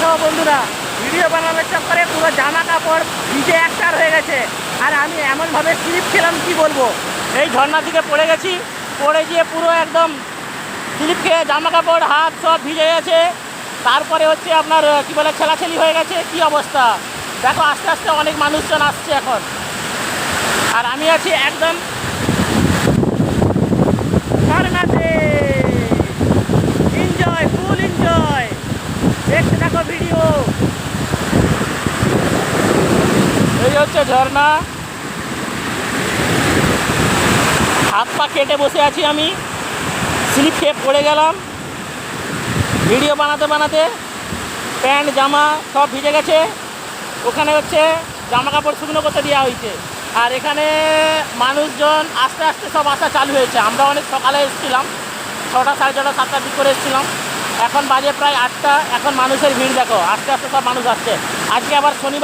দেখো বন্ধুরা, ভিডিও বানানোর চক্করে পুরো জামা কাপড় ভিজে একটার হয়ে গেছে। আর আমি এমনভাবে স্লিপ খেলাম কি বলবো, এই ঝর্ণা থেকে পড়ে গেছি, পড়ে গিয়ে পুরো একদম স্লিপ খেয়ে জামা কাপড় হাত সব ভিজে গেছে। তারপরে হচ্ছে আপনার কি বলে ছেলাছেলি হয়ে গেছে, কি অবস্থা দেখো। আস্তে আস্তে অনেক মানুষজন আসছে এখন, আর আমি আছি একদম ঝর্ণাতে। এনজয়, ফুল এনজয়, দেখতে থাকো ভিডিও। এই হচ্ছে ঝর্ণা, হাত পা কেটে বসে আছি আমি, স্লিপ খেয়ে পড়ে গেলাম। ভিডিও বানাতে বানাতে প্যান্ট জামা সব ভিজে গেছে। ওখানে হচ্ছে জামা কাপড় শুকনো করতে দেওয়া হয়েছে, আর এখানে মানুষজন আস্তে আস্তে সব আসা চালু হয়েছে। আমরা অনেক সকালে এসেছিলাম, 6টা, 6:30, 7টার দিক করে এসেছিলাম। এখন বাজে প্রায় 8টা। এখন মানুষের ভিড় দেখো, আস্তে আস্তে সব মানুষ আসছে। আজকে আবার শনিবার।